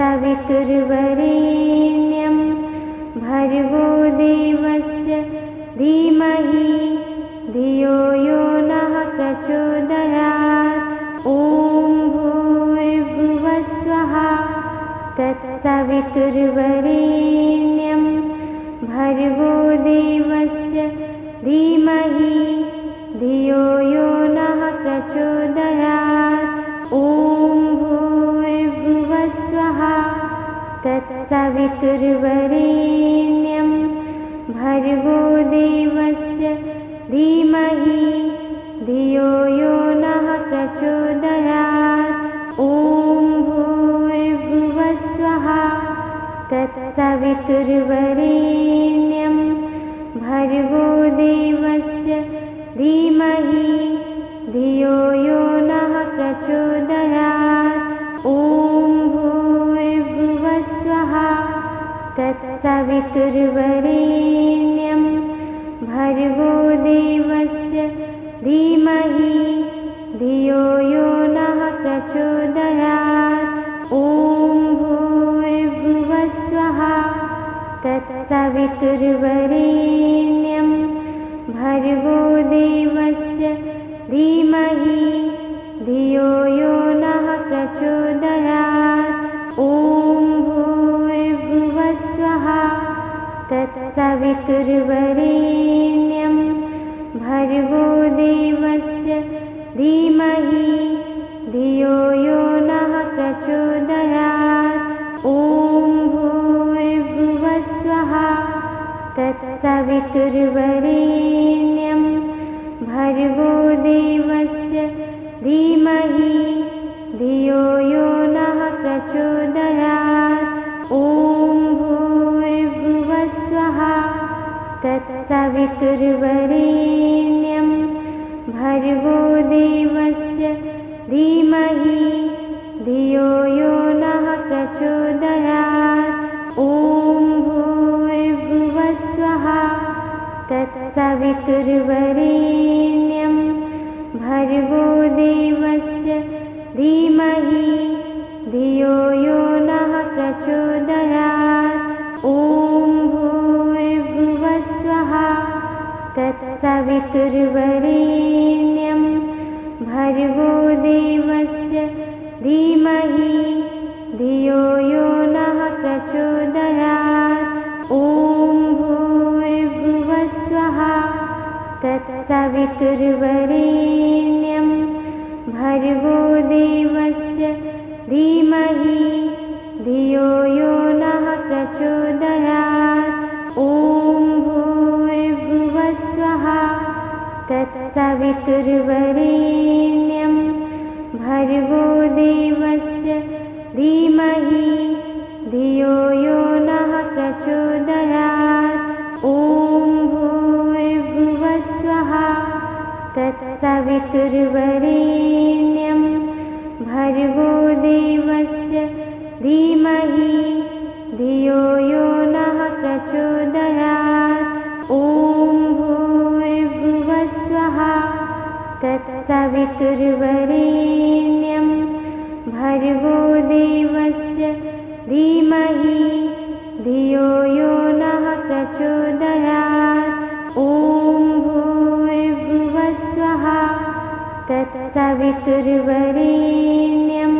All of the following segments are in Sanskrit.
तत्सवितुर्वरेण्यं भर्गो देवस्य धीमहि धियो यो नः प्रचोदयात्। ॐ भूर्भुवः स्वः तत्सवितुर्वरेण्यं भर्गो देवस्य धीमहि धियो यो नः प्रचोदयात्। ॐ भूर्भुवः स्वः तत्सवितुर्वरेण्यं भर्गो देवस्य धीमहि धियो यो नः प्रचोदयात्। ॐ भूर्भुवः स्वः तत्सवितुर्वरेण्यं भर्गो देवस्य धीमहि धियो यो नः प्रचोदयात्। ॐ भूर्भुवः स्वः तत्सवितुर्वरेण्यं भर्गो देवस्य धीमहि धियो यो नः प्रचोदयात्। ॐ भूर्भुवः स्वः तत्सवितुर्वरेण्यं भर्गो देवस्य धीमहि धियो यो नः प्रचोदयात्। ॐ भूर्भुवः स्वः तत्सवितुर्वरेण्यं भर्गो देवस्य धीमहि धियो यो नः प्रचोदयात्। ॐ भूर्भुवः स्वः तत्सवितुर्वरेण्यं भर्गो देवस्य धीमहि धियो यो नः प्रचोदयात्। ॐ भूर्भुवः स्वः तत्सवितुर्वरेण्यं भर्गो देवस्य धीमहि धियो यो नः प्रचोदयात्। ॐ भूर्भुवः स्वः तत्सवितुर्वरेण्यं भर्गो देवस्य धीमहि धियो यो नः प्रचोदयात्। ॐ भूर्भुवः स्वः तत्सवितुर्वरेण्यं भर्गो देवस्य धीमहि धियो यो नः प्रचोदयात्। ॐ भूर्भुवः स्वः तत्सवितुर्वरेण्यं भर्गो देवस्य धीमहि धियो यो नः प्रचोदयात्। ॐ भूर्भुवः स्वः तत्सवितुर्वरेण्यं भर्गो देवस्य धीमहि धियो यो नः प्रचोदयात्। ॐ भूर्भुवः स्वः तत्सवितुर्वरेण्यं भर्गो देवस्य धीमहि धियो यो नः प्रचोदयात्। ॐ भूर्भुवः स्वः तत्सवितुर्वरेण्यं भर्गो देवस्य धीमहि धियो यो नः प्रचोदयात्। ॐ भूर्भुवः स्वः तत्सवितुर्वरेण्यं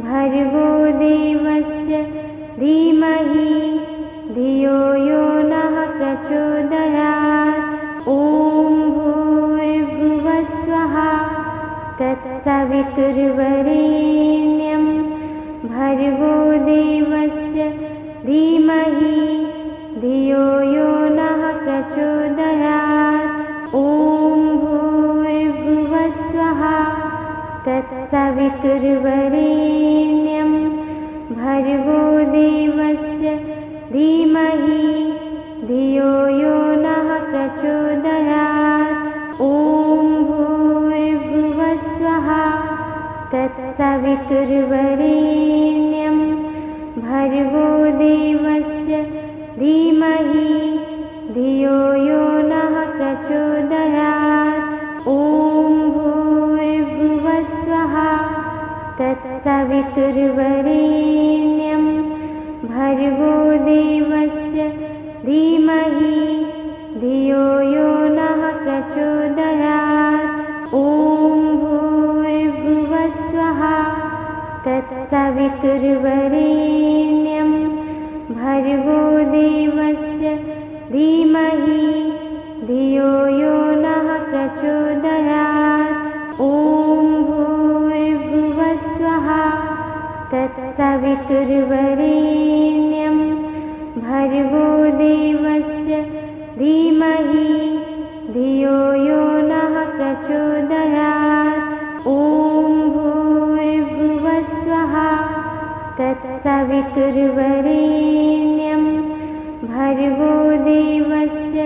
भर्गो देवस्य धीमहि धियो यो नः प्रचोदयात्। ॐ भूर्भुवः स्वः तत्सवितुर्वरेण्यं भर्गो देवस्य धीमहि धियो यो नः प्रचोदयात्। ॐ भूर्भुवः स्वः तत्सवितुर्वरेण्यं भर्गो देवस्य धीमहि धियो यो नः प्रचोदयात्। ॐ भूर्भुवः स्वः तत्सवितुर्वरेण्यं भर्गो देवस्य धीमहि धियो यो नः प्रचोदयात्। ॐ भूर्भुवः स्वः तत्सवितुर्वरेण्यं भर्गो देवस्य धीमहि धियो यो नः प्रचोदयात्। ॐ भूर्भुवः स्वः तत्सवितुर्वरेण्यं भर्गो देवस्य धीमहि धियो यो नः प्रचोदयात्। ॐ भूर्भुवः स्वः तत्सवितुर्वरेण्यं भर्गो देवस्य धीमहि धियो यो नः प्रचोदयात्। ॐ भूर्भुवः स्वः तत्सवितुर्वरेण्यं भर्गो देवस्य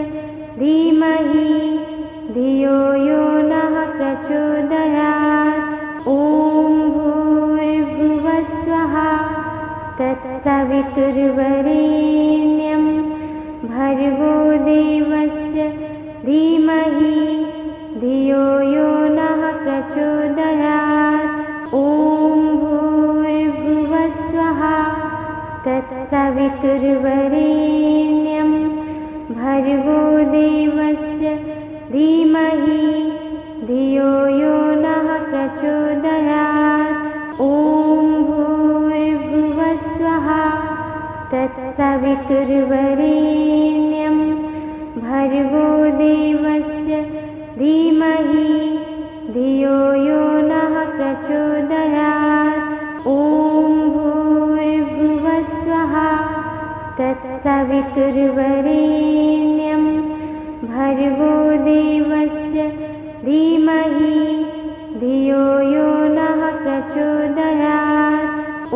धीमहि धियो यो नः प्रचोदयात्। ॐ भूर्भुवः स्वः तत्सवितुर्वरेण्यं भर्गो देवस्य धीमहि धियो यो नः प्रचोदयात्। ॐ भूर्भुवः स्वः तत्सवितुर्वरेण्यं भर्गो देवस्य धीमहि धियो यो नः प्रचोदयात्। ॐ भूर्भुवः स्वः तत्सवितुर्वरेण्यं भर्गो देवस्य धीमहि धियो यो नः प्रचोदयात्। ॐ भूर्भुवः स्वः तत्सवितुर्वरेण्यं भर्गो देवस्य धीमहि धियो यो नः प्रचोदयात्। ॐ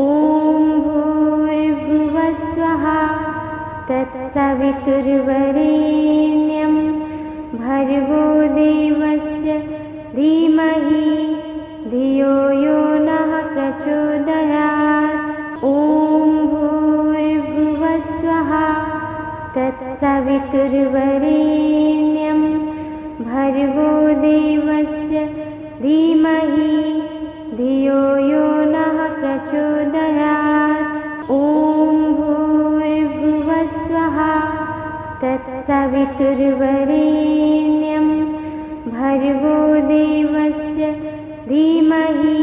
भूर्भुवः स्वः तत्सवितुर्वरेण्यं भर्गो देवस्य धीमहि धियो यो नः प्रचोदयात्। ॐ भूर्भुवः स्वः तत्सवितुर्वरेण्यं भर्गो देवस्य धीमहि धियो यो नः प्रचोदयात्। ॐ भूर्भुवः स्वः तत्सवितुर्वरेण्यं भर्गो देवस्य धीमहि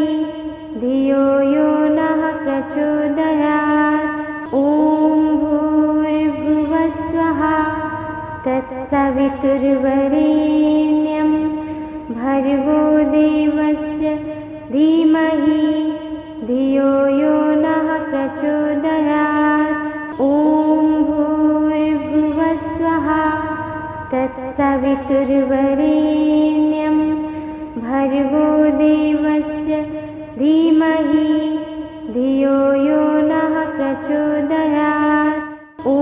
धियो यो नः प्रचोदयात्। ॐ भूर्भुवः स्वः तत्सवितुर्वरेण्यं भर्गो देवस्य धीमहि धियो यो नः प्रचोदयात्। ॐ भूर्भुवः स्वः तत्सवितुर्वरेण्यं भर्गो देवस्य धीमहि धियो यो नः प्रचोदयात्। ॐ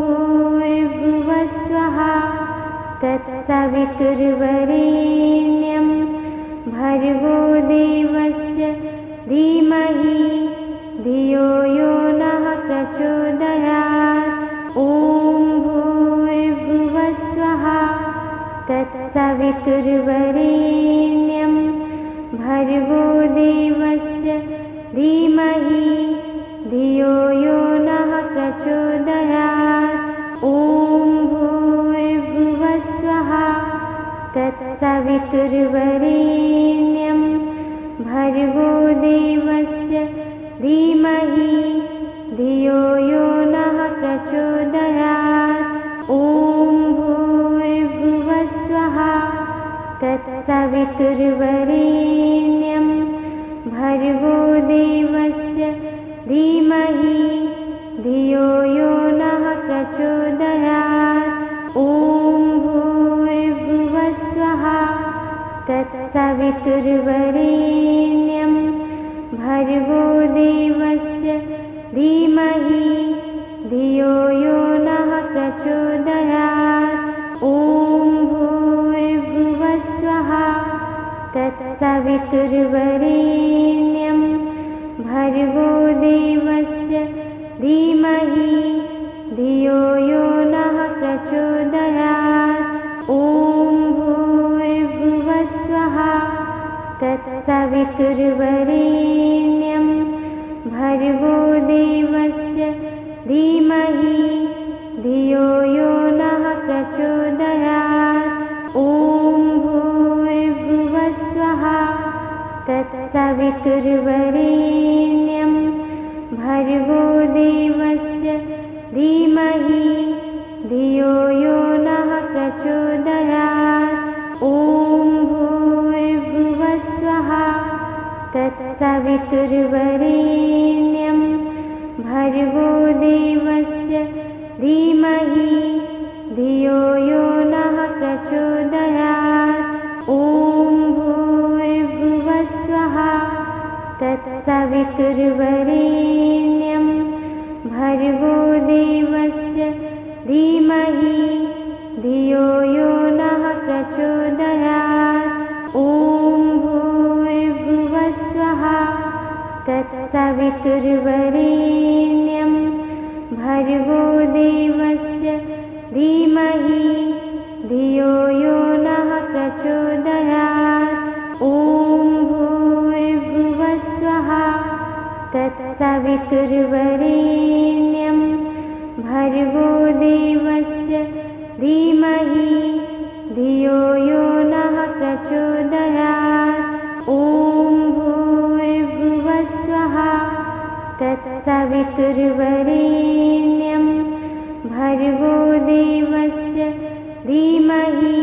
भूर्भुवः स्वः तत्सवितुर्वरेण्यं भर्गो देवस्य धीमहि धियो यो नः प्रचोदयात्। ॐ भूर्भुवः स्वः तत्सवितुर्वरेण्यं भर्गो देवस्य धीमहि धियो यो नः प्रचोदयात्। ॐ भूर्भुवः स्वः तत्सवितुर्वरेण्यं भर्गो देवस्य धीमहि धियो यो नः प्रचोदयात्। ॐ भूर्भुवः स्वः तत्सवितुर्वरेण्यं भर्गो देवस्य धीमहि धियो यो नः प्रचोदयात्। ॐ भूर्भुवः स्वः तत्सवितुर्वरेण्यं भर्गो देवस्य धीमहि धियो यो नः प्रचोदयात्। ॐ भूर्भुवः स्वः तत्सवितुर्वरेण्यं भर्गो देवस्य धीमहि धियो यो नः प्रचोदयात्। ॐ भूर्भुवः स्वः तत्सवितुर्वरेण्यं भर्गो देवस्य धीमहि धियो यो नः प्रचोदयात्। ॐ भूर्भुवः स्वः तत्सवितुर्वरेण्यं भर्गो देवस्य धीमहि धियो यो नः प्रचोदयात्। ॐ भूर्भुवः स्वः तत्सवितुर्वरेण्यं भर्गो देवस्य धीमहि धियो यो नः प्रचोदयात्। ॐ भूर्भुवः स्वः तत्सवितुर्वरेण्यं भर्गो देवस्य धीमहि धियो यो नः प्रचोदयात्। ॐ भूर्भुवः स्वः तत्सवितुर्वरेण्यं भर्गो देवस्य धीमहि धियो यो नः प्रचोदयात्। ॐ भूर्भुवः स्वः तत्सवितुर्वरेण्यं भर्गो देवस्य धीमहि धियो यो नः प्रचोदयात्। ॐ भूर्भुवः स्वः तत्सवितुर्वरेण्यं भर्गो देवस्य धीमहि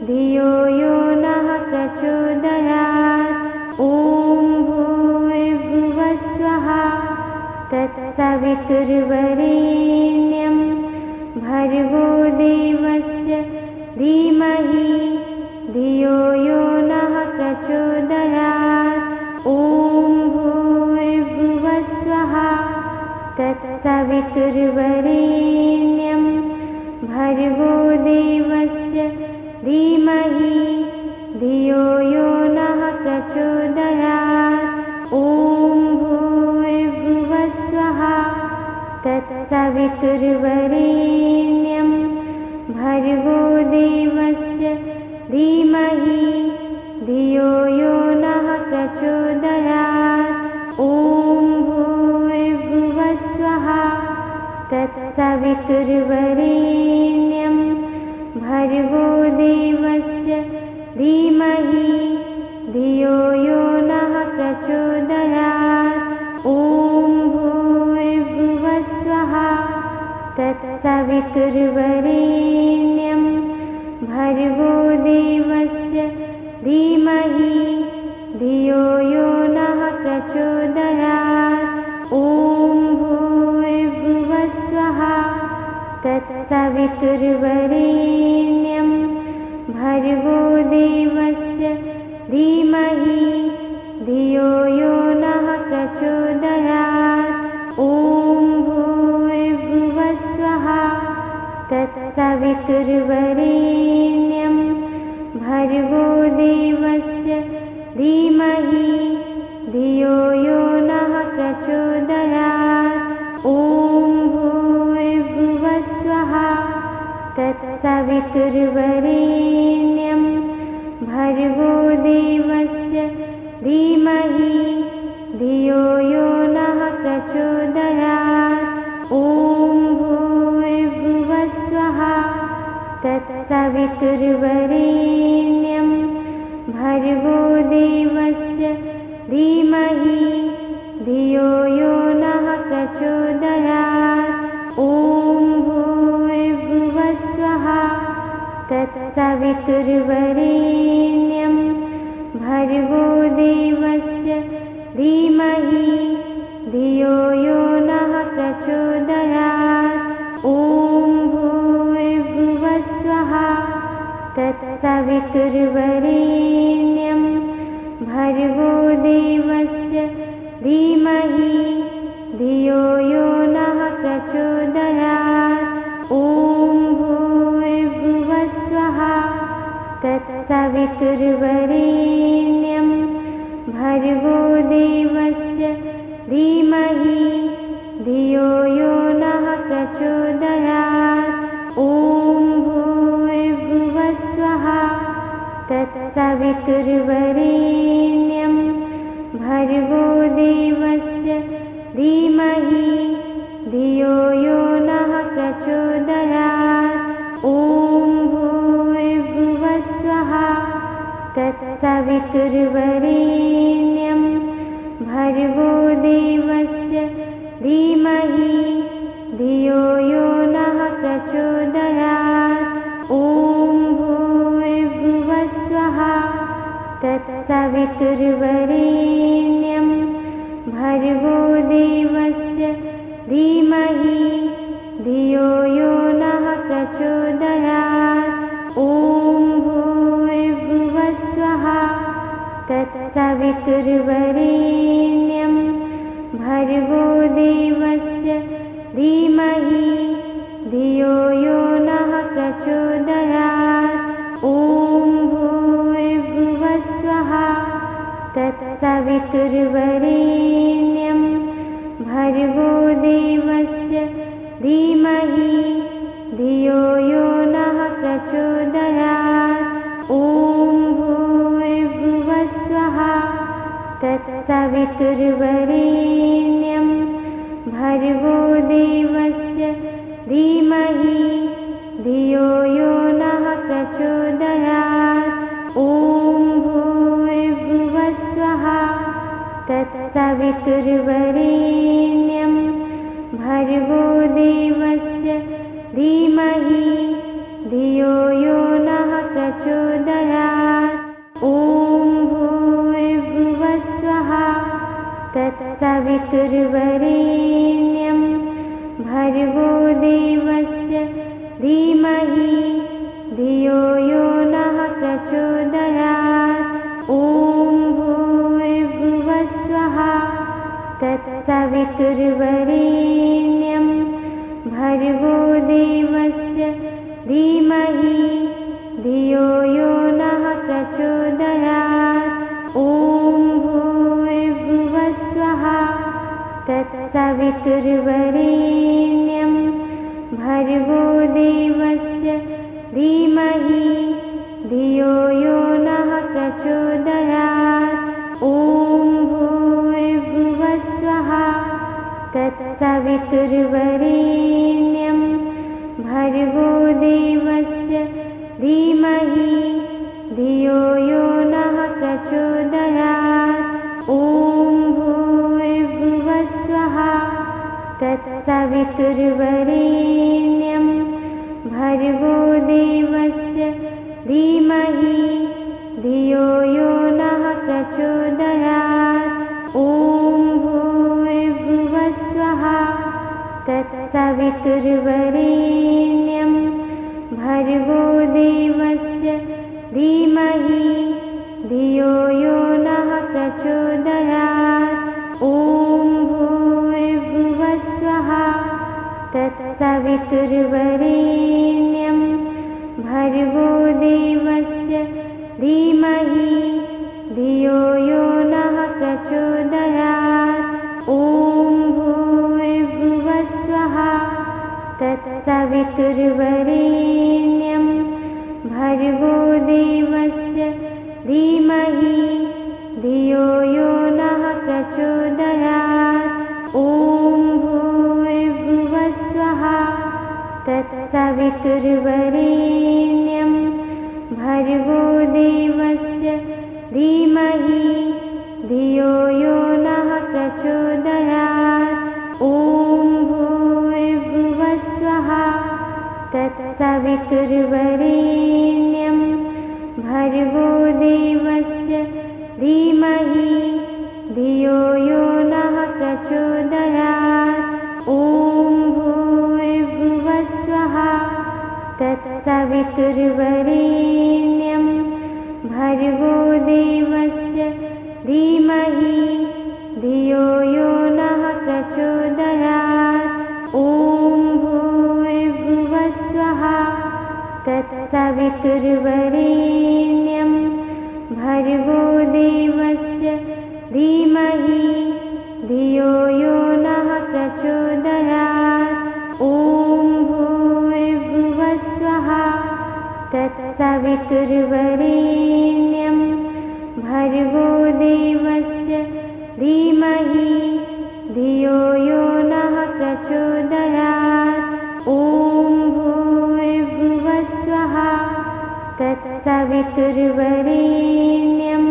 धियो यो नः प्रचोदयात्। ॐ भूर्भुवः स्वः तत्सवितुर्वरेण्यं भर्गो देवस्य धीमहि धियो यो नः प्रचोदयात्। ॐ भूर्भुवः स्वः तत्सवितुर्वरेण्यं भर्गो देवस्य धीमहि धियो यो नः प्रचोदयात्। ॐ भूर्भुवः स्वः तत्सवितुर्वरेण्यं भर्गो देवस्य धीमहि धियो यो नः प्रचोदयात्। ॐ भूर्भुवः स्वः तत्सवितुर्वरेण्यं भर्गो देवस्य धीमहि धियो यो नः प्रचोदयात्। ॐ भूर्भुवः स्वः तत्सवितुर्वरेण्यं भर्गो देवस्य धीमहि धियो यो नः प्रचोदयात्। ॐ भूर्भुवः स्वः तत्सवितुर्वरेण्यं भर्गो देवस्य धीमहि धियो यो नः प्रचोदयात्। ॐ भूर्भुवः स्वः तत्सवितुर्वरेण्यं भर्गो देवस्य धीमहि धियो यो नः प्रचोदयात्। ॐ भूर्भुवः स्वः तत्सवितुर्वरेण्यं भर्गो देवस्य धीमहि धियो यो नः प्रचोदयात्। ॐ भूर्भुवः स्वः तत्सवितुर्वरेण्यं भर्गो देवस्य धीमहि धियो यो नः प्रचोदयात्। ॐ भूर्भुवः स्वः तत्सवितुर्वरेण्यं भर्गो देवस्य धीमहि धियो यो नः प्रचोदयात्। ॐ भूर्भुवः स्वः तत्सवितुर्वरेण्यं भर्गो देवस्य धीमहि धियो यो नः प्रचोदयात्। ॐ भूर्भुवः स्वः तत्सवितुर्वरेण्यं भर्गो देवस्य धीमहि धियो यो नः प्रचोदयात्। ॐ भूर्भुवः स्वः तत्सवितुर्वरेण्यं भर्गो देवस्य धीमहि धियो तत्सवितुर्वरेण्यं भर्गो देवस्य धीमहि धियो यो नः प्रचोदयात्। ॐ भूर्भुवः स्वः तत्सवितुर्वरेण्यं भर्गो देवस्य धीमहि धियो यो नः प्रचोदयात्। ॐ भूर्भुवः स्वः तत्सवितुर्वरेण्यं भर्गो देवस्य धीमहि धियो यो नः प्रचोदयात्। ॐ भूर्भुवः स्वः तत्सवितुर्वरेण्यं भर्गो देवस्य धीमहि धियो यो नः प्रचोदयात्। ॐ भूर्भुवः स्वः तत्सवितुर्वरेण्यं भर्गो देवस्य धीमहि धियो यो नः प्रचोदयात्। ॐ भूर्भुवः स्वः तत्सवितुर्वरेण्यं भर्गो देवस्य धीमहि धियो यो नः प्रचोदयात्। ॐ भूर्भुवः स्वः तत्सवितुर्वरेण्यं भर्गो देवस्य धीमहि धियो यो नः प्रचोदयात्। ॐ भूर्भुवः स्वः तत्सवितुर्वरेण्यं भर्गो देवस्य धीमहि धियो यो नः प्रचोदयात्। ॐ भूर्भुवः स्वः तत्सवितुर्वरेण्यं भर्गो देवस्य धीमहि धियो यो नः प्रचोदयात्। ॐ भूर्भुवः स्वः तत्सवितुर्वरेण्यं भर्गो देवस्य धीमहि धियो यो नः प्रचोदयात्। ॐ भूर्भुवः स्वः तत्सवितुर्वरेण्यं भर्गो देवस्य धीमहि धियो यो नः प्रचोदयात्। ॐ भूर्भुवः स्वः तत्सवितुर्वरेण्यं भर्गो देवस्य धीमहि धियो यो नः प्रचोदयात्। ॐ भूर्भुवः स्वः तत्सवितुर्वरेण्यं भर्गो देवस्य धीमहि धियो यो नः प्रचोदयात्। ॐ भूर्भुवः स्वः तत्सवितुर्वरेण्यं भर्गो देवस्य धीमहि धियो यो नः प्रचोदयात्। ॐ भूर्भुवः स्वः तत्सवितुर्वरेण्यं भर्गो देवस्य धीमहि धियो यो नः प्रचोदयात्। ॐ भूर्भुवः स्वः तत्सवितुर्वरेण्यं भर्गो देवस्य धीमहि धियो यो नः प्रचोदयात्। ॐ भूर्भुवः स्वः तत्सवितुर्वरेण्यं भर्गो देवस्य धीमहि धियो यो नः प्रचोदयात्। ॐ भूर्भुवः स्वः तत्सवितुर्वरेण्यं भर्गो देवस्य धीमहि धियो यो नः प्रचोदयात्। ॐ भूर्भुवः स्वः तत्सवितुर्वरेण्यं भर्गो देवस्य धीमहि धियो यो नः प्रचोदयात्। ॐ भूर्भुवः स्वः तत्सवितुर्वरेण्यं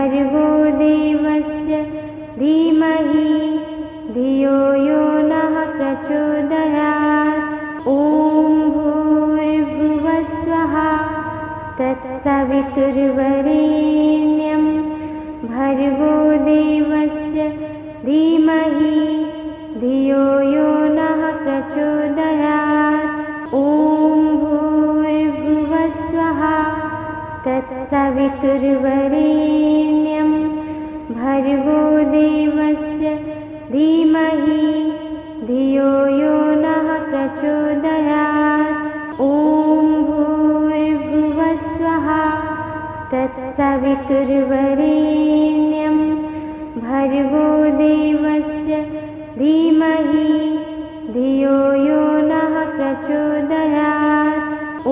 भर्गो देवस्य धीमहि धियो यो नः प्रचोदयात्। ॐ भूर्भुवस्वः तत्सवितुर्वरेण्यं भर्गो देवस्य धीमहि धियो यो नः प्रचोदयात्। ॐ भूर्भुवस्वः तत्सवितुर्वरेण्यं भर्गो देवस्य धीमहि धियो यो नः प्रचोदयात्। ॐ भूर्भुवस्वः तत्सवितुर्वरेण्यं भर्गो देवस्य धीमहि धियो यो नः प्रचोदयात्। ॐ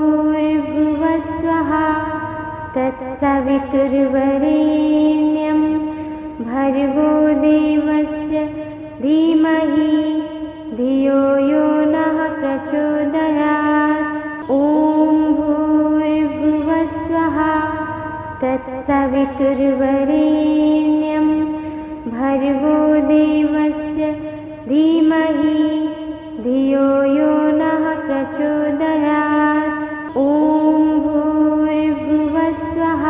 भूर्भुवस्वः तत्सवितुर्वरेण्यं भर्गो देवस्य धीमहि धियो यो नः प्रचोदयात्। ॐ भूर्भुवस्वः तत्सवितुर्वरेण्यं भर्गो देवस्य धीमहि धियो यो नः प्रचोदयात्। ॐ भूर्भुवस्वः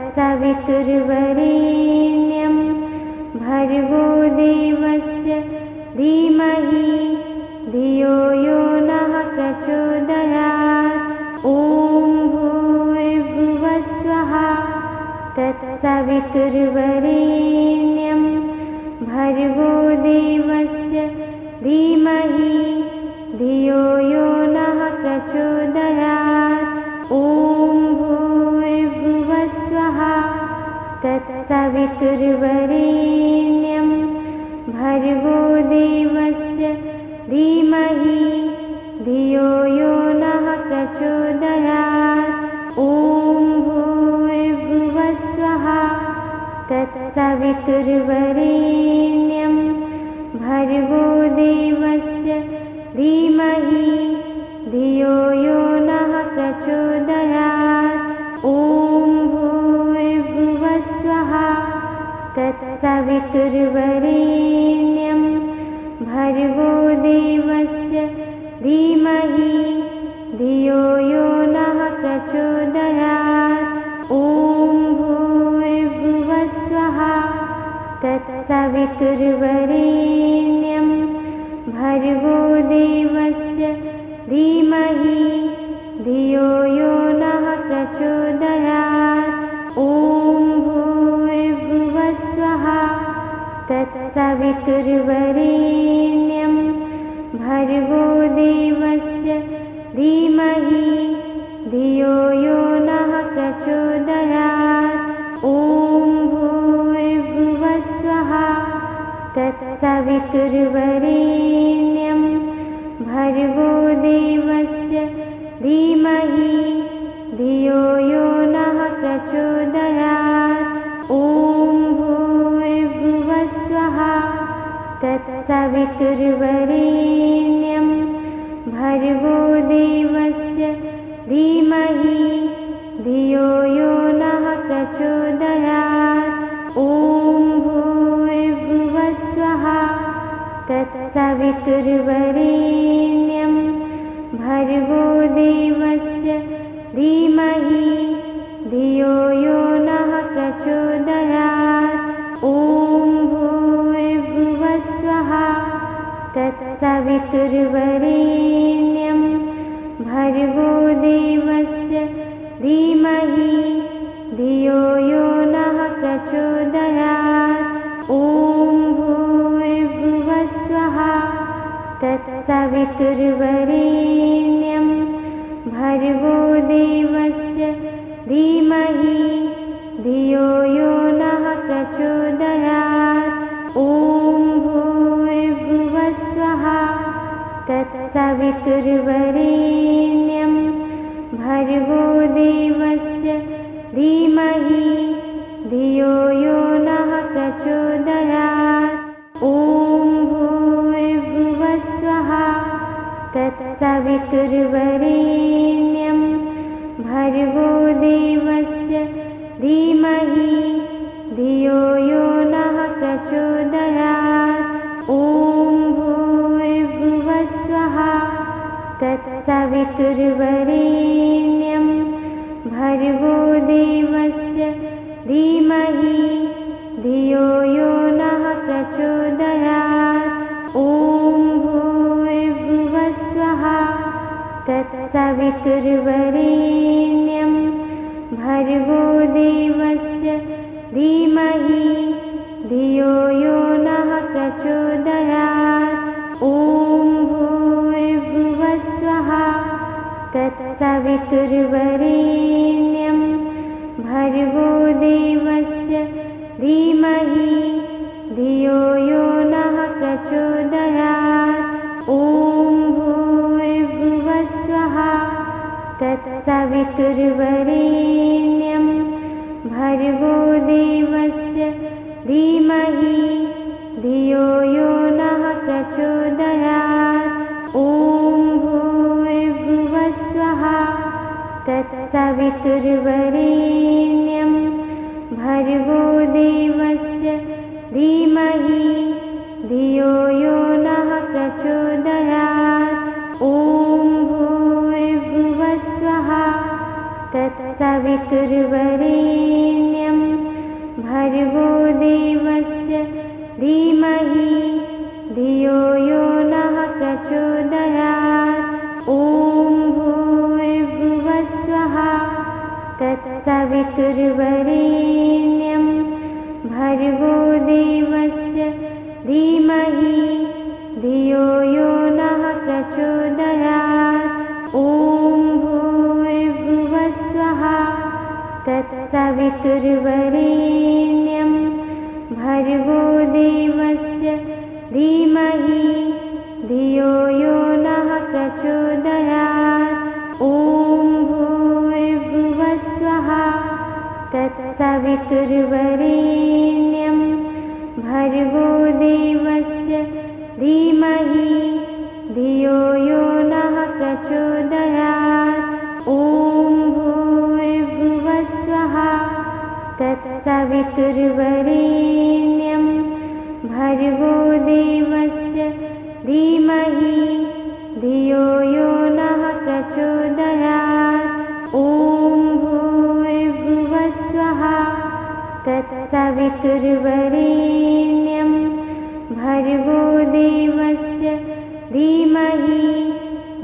तत्सवितुर्वरेण्यं भर्गो देवस्य धीमहि धियो यो नः प्रचोदयात्। ॐ भूर्भुवस्वः तत्सवितुर्वरेण्यं भर्गो देवस्य धीमहि धियो यो नः प्रचोदयात्। ॐ भूर्भुवस्वः तत्सवितुर्वरेण्यं भर्गो देवस्य धीमहि धियो यो नः प्रचोदयात्। ॐ भूर्भुवस्वः तत्सवितुर्वरेण्यं भर्गो देवस्य धीमहि धियो यो नः प्रचोदयात्। ॐ भूर्भुवस्वः तत्सवितुर्वरेण्यं भर्गो देवस्य धीमहि धियो यो नः प्रचोदयात्। ॐ भूर्भुवस्वः तत्सवितुर्वरेण्यं भर्गो देवस्य धीमहि धियो यो नः प्रचोदयात्। ॐ भूर्भुवस्वः तत्सवितुर्वरेण्यं भर्गो देवस्य धीमहि धियो यो नः प्रचोदयात्। ॐ भूर्भुवस्वः तत्सवितुर्वरेण्यं भर्गो देवस्य धीमहि धियो यो नः प्रचोदयात्। ॐ भूर्भुवस्वः तत्सवितुर्वरेण्यं भर्गो देवस्य धीमहि धियो यो नः प्रचोदयात्। ॐ भूर्भुवस्वः तत्सवितुर्वरेण्यं भर्गो देवस्य धीमहि धियो यो नः प्रचोदयात्। ॐ भूर्भुवस्वः तत्सवितुर्वरेण्यं भर्गो देवस्य धीमहि धियो यो नः प्रचोदयात्। ॐ भूर्भुवस्वः तत्सवितुर्वरेण्यं भर्गो देवस्य धीमहि धियो यो नः प्रचोदयात्। ॐ भूर्भुवस्वः तत्सवितुर्वरेण्यं भर्गो देवस्य धीमहि धियो यो नः प्रचोदयात्। ॐ भूर्भुवस्वः तत्सवितुर्वरेण्यं भर्गो देवस्य धीमहि धियो यो नः प्रचोदयात्। ॐ भूर्भुवः स्वः तत्सवितुर्वरेण्यं भर्गो देवस्य धीमहि धियो यो नः प्रचोदयात्। ॐ भूर्भुवः स्वः तत्सवितुर्वरेण्यं भर्गो देवस्य धीमहि धियो यो नः प्रचोदयात्। ॐ भूर्भुवः स्वः तत्सवितुर्वरेण्यं भर्गो देवस्य धीमहि धियो यो नः प्रचोदयात्। ॐ भूर्भुवः स्वः तत्सवितुर्वरेण्यं भर्गो देवस्य धीमहि धियो यो नः प्रचोदयात्। ॐ भूर्भुवः स्वः तत्सवितुर्वरेण्यं भर्गो देवस्य धीमहि धियो यो नः प्रचोदयात्। ॐ भूर्भुवः स्वः तत्सवितुर्वरेण्यं भर्गो देवस्य धीमहि धियो यो नः प्रचोदयात्। ॐ भूर्भुवः स्वः तत्सवितुर्वरेण्यं भर्गो देवस्य धीमहि धियो यो नः प्रचोदयात्। ॐ भूर्भुवः स्वः तत्सवितुर्वरेण्यं भर्गो देवस्य धीमहि धियो यो नः प्रचोदयात्। ॐ भूर्भुवः स्वः तत्सवितुर्वरेण्यं भर्गो देवस्य धीमहि धियो यो नः प्रचोदयात्। ॐ भूर्भुवः स्वः तत्सवितुर्वरेण्यं भर्गो देवस्य धीमहि धियो यो नः प्रचोदयात्। ॐ भूर्भुवः स्वः तत्सवितुर्वरेण्यं भर्गो देवस्य धीमहि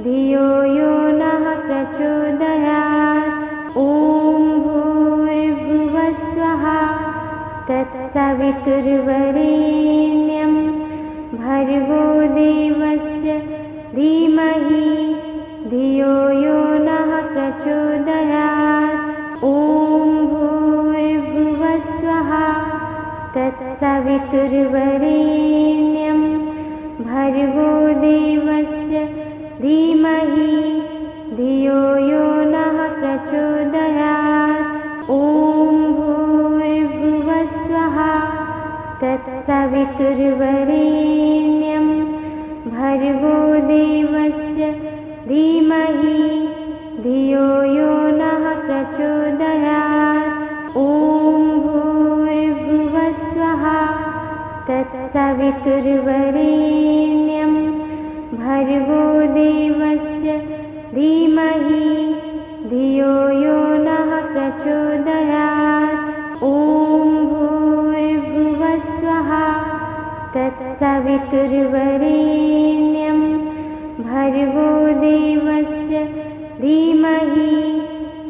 धियो यो नः प्रचोदयात्। ॐ भूर्भुवः स्वः तत्सवितुर्वरेण्यं भर्गो देवस्य धीमहि धियो यो नः प्रचोदयात्। ॐ भूर्भुवः स्वः तत्सवितुर्वरेण्यं भर्गो देवस्य धीमहि धियो यो नः प्रचोदयात्। ॐ भूर्भुवः स्वः तत्सवितुर्वरेण्यं भर्गो देवस्य धीमहि धियो यो नः प्रचोदयात्। ॐ भूर्भुवः स्वः तत्सवितुर्वरेण्यं भर्गो देवस्य धीमहि धियो यो नः प्रचोदयात्। ॐ भूर्भुवः स्वः तत्सवितुर्वरेण्यं भर्गो देवस्य धीमहि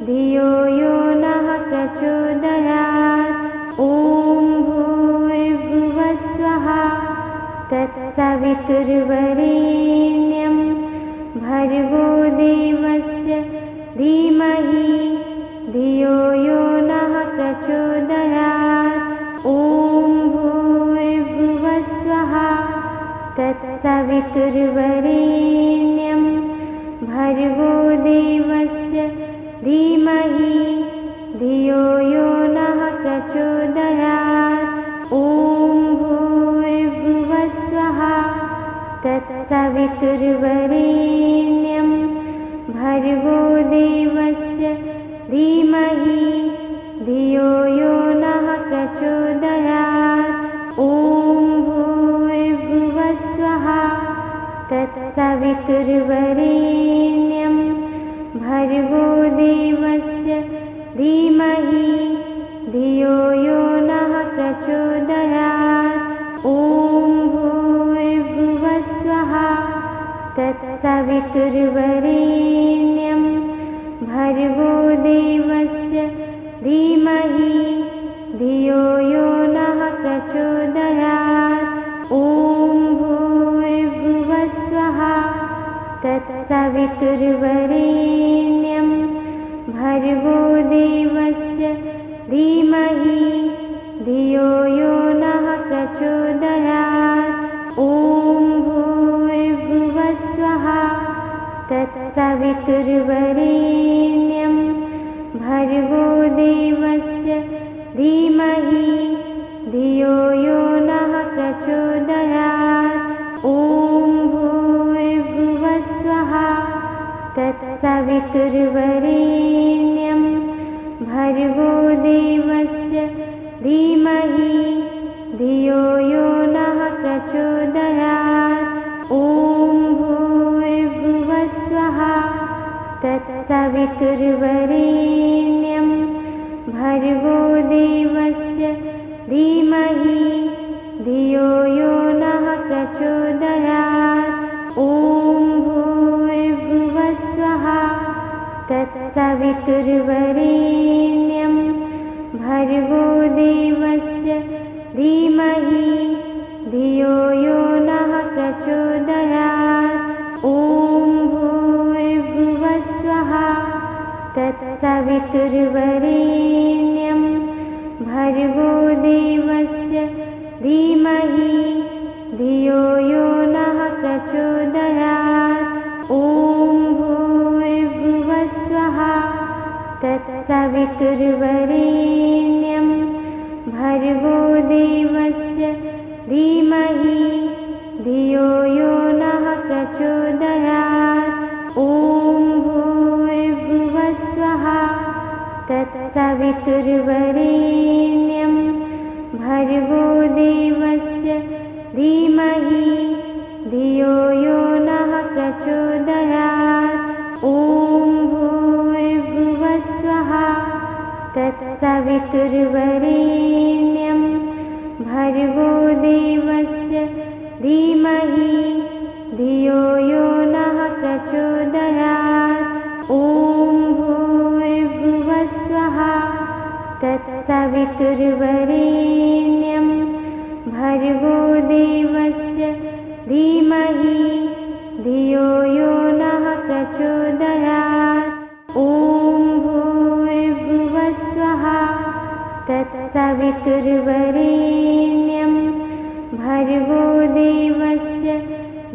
धियो यो नः प्रचोदयात्। ॐ भूर्भुवः स्वः तत्सवितुर्वरेण्यं भर्गो देवस्य धीमहि धियो यो नः प्रचोदयात्। ॐ भूर्भुवः स्वः तत्सवितुर्वरेण्यं भर्गो देवस्य धीमहि धियो यो नः प्रचोदयात्। ॐ भूर्भुवः स्वः तत्सवितुर्वरेण्यं भर्गो देवस्य धीमहि धियो प्रचोदयात्। ॐ भूर्भुवस्वः तत्सवितुर्वरेण्यं भर्गो देवस्य धीमहि धियो यो नः प्रचोदयात्। ॐ भूर्भुवस्वः तत्सवितुर्वरेण्यं भर्गो देवस्य धीमहि धियो यो नः प्रचोदयात्। ॐ भूर्भुवस्वः तत्सवितुर्वरेण्यं भर्गो देवस्य धीमहि धियो यो नः प्रचोदयात्। ॐ भूर्भुवस्वः तत्सवितुर्वरेण्यं भर्गो देवस्य धीमहि धियो यो नः प्रचोदयात्। ॐ भूर्भुवस्वः तत्सवितुर्वरेण्यं भर्गो देवस्य धीमहि धियो यो नः प्रचोदयात्। ॐ भूर्भुवस्वः तत्सवितुर्वरेण्यं भर्गो देवस्य धीमहि धियो यो नः प्रचोदयात्। ॐ भूर्भुवस्वः तत्सवितुर्वरेण्यं भर्गो देवस्य धीमहि धियो यो नः प्रचोदयात्। ॐ भूर्भुवस्वः तत्सवितुर्वरेण्यं भर्गो देवस्य धीमहि धियो यो नः प्रचोदयात्। ॐ भूर्भुवस्वः तत्सवितुर्वरेण्यं भर्गो देवस्य धीमहि धियो यो नः प्रचोदयात्। ॐ भूर्भुवस्वः तत्सवितुर्वरेण्यं भर्गो देवस्य धीमहि धियो यो नः प्रचोदयात्। ॐ भूर्भुवस्वः तत्सवितुर्वरेण्यं भर्गो देवस्य धीमहि धियो यो नः प्रचोदयात्। ॐ भूर्भुवस्वः तत्सवितुर्वरेण्यं भर्गो देवस्य धीमहि धियो यो नः प्रचोदयात्। ॐ भूर्भुवस्वः तत्सवितुर्वरेण्यं भर्गो देवस्य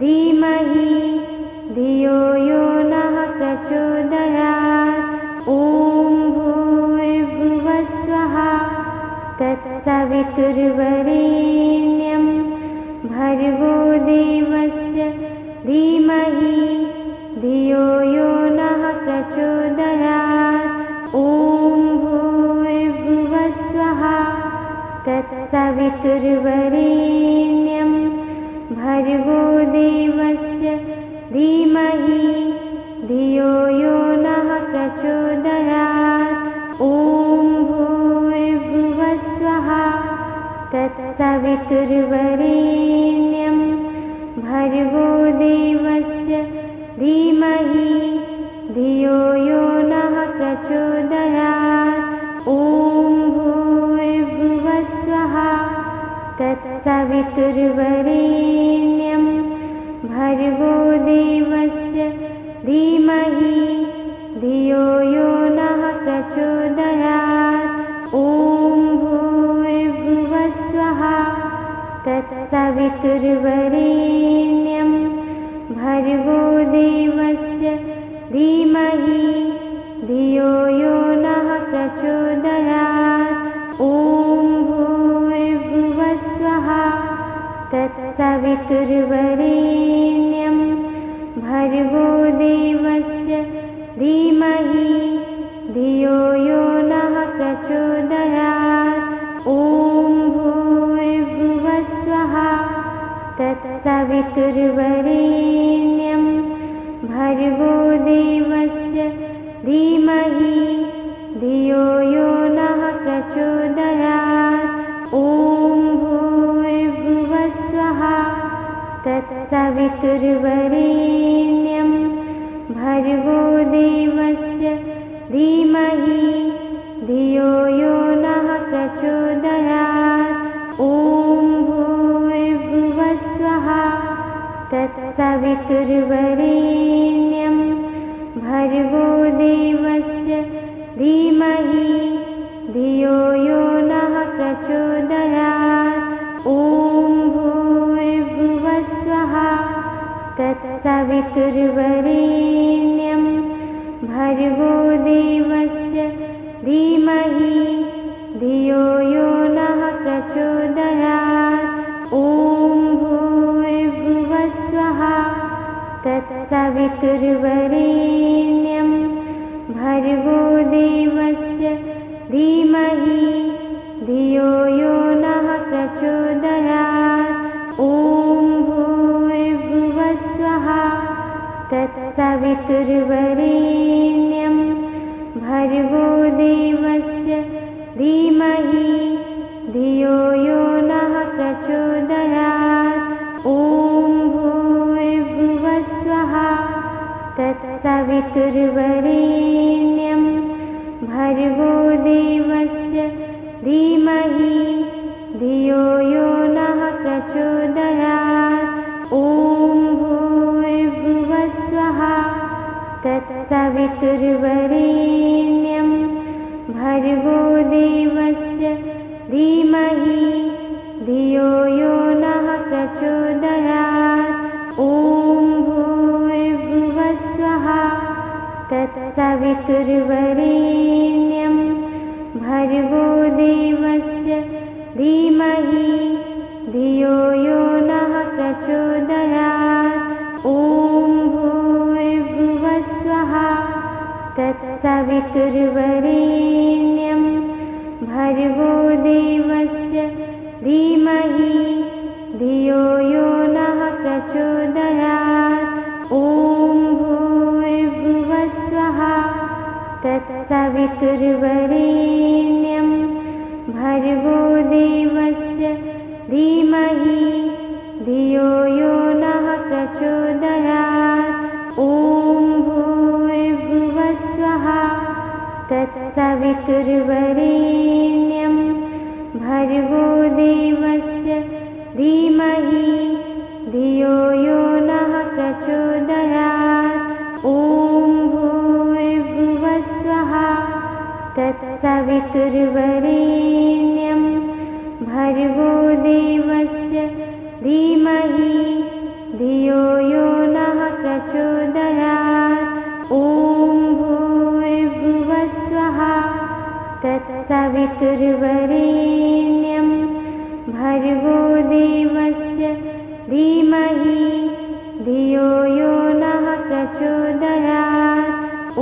धीमहि धियो यो नः प्रचोदयात्। ॐ भूर्भुवस्वः तत्सवितुर्वरेण्यं भर्गो देवस्य धीमहि धियो यो नः प्रचोदयात्। ॐ भूर्भुवस्वः तत्सवितुर्वरेण्यं भर्गो देवस्य धीमहि धियो यो नः प्रचोदयात्। ॐ भूर्भुवस्वः तत्सवितुर्वरेण्यं भर्गो देवस्य धीमहि धियो यो नः प्रचोदयात्। ॐ भूर्भुवस्वः तत्सवितुर्वरेण्यं भर्गो देवस्य धीमहि धियो यो नः प्रचोदयात्। ॐ भूर्भुवस्वः तत्सवितुर्वरेण्यं भर्गो देवस्य धीमहि धियो यो नः प्रचोदयात्। ॐ भूर्भुवस्वः तत्सवितुर्वरेण्यं भर्गो देवस्य धीमहि धियो यो नः प्रचोदयात्। ॐ तत्सवितुर्वरेण्यं भर्गो देवस्य धीमहि धियो यो नः प्रचोदयात्। ॐ भूर्भुवः स्वः तत्सवितुर्वरेण्यं भर्गो देवस्य धीमहि धियो यो नः प्रचोदयात्। ॐ भूर्भुवः स्वः तत्सवितुर्वरेण्यं भर्गो देवस्य धीमहि धियो यो नः प्रचोदयात्। ॐ भूर्भुवः स्वः तत्सवितुर्वरेण्यं भर्गो देवस्य धीमहि धियो यो नः प्रचोदयात्। ॐ भूर्भुवः स्वः तत्सवितुर्वरेण्यं भर्गो देवस्य धीमहि धियो यो नः प्रचोदयात्। ॐ भूर्भुवः स्वः तत्सवितुर्वरेण्यं भर्गो देवस्य धीमहि धियो यो नः प्रचोदयात्। ॐ भूर्भुवः स्वः तत्सवितुर्वरेण्यं भर्गो देवस्य धीमहि धियो यो नः प्रचोदयात्। ॐ भूर्भुवः स्वः तत्सवितुर्वरेण्यं भर्गो देवस्य धीमहि धियो यो नः प्रचोदयात्। ॐ भूर्भुवः स्वः तत्सवितुर्वरेण्यं भर्गो देवस्य धीमहि धियो यो नः प्रचोदयात्। ॐ भूर्भुवः स्वः तत्सवितुर्वरेण्यं भर्गो देवस्य धीमहि धियो यो नः प्रचोदयात्। ॐ भूर्भुवः स्वः तत्सवितुर्वरेण्यं भर्गो देवस्य धीमहि धियो यो नः प्रचोदयात्। ॐ भूर्भुवः स्वः तत्सवितुर्वरेण्यं भर्गो देवस्य धीमहि धियो यो नः प्रचोदयात्। ॐ भूर्भुवः स्वः तत्सवितुर्वरेण्यं भर्गो देवस्य धीमहि धियो यो नः प्रचोदयात्। ॐ भूर्भुवः स्वः तत्सवितुर्वरेण्यं भर्गो देवस्य धीमहि धियो यो नः प्रचोदयात्। ॐ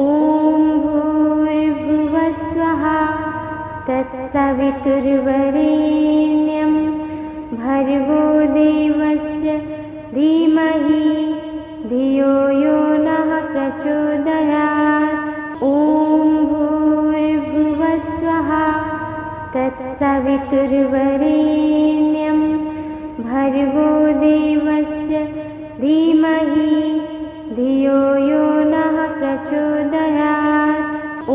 भूर्भुवः स्वः तत्सवितुर्वरेण्यं भर्गो देवस्य धीमहि धियो यो नः प्रचोदयात्। ॐ भूर्भुवः स्वः तत्सवितुर्वरेण्यं भर्गो देवस्य धीमहि धियो यो नः प्रचोदयात्। ॐ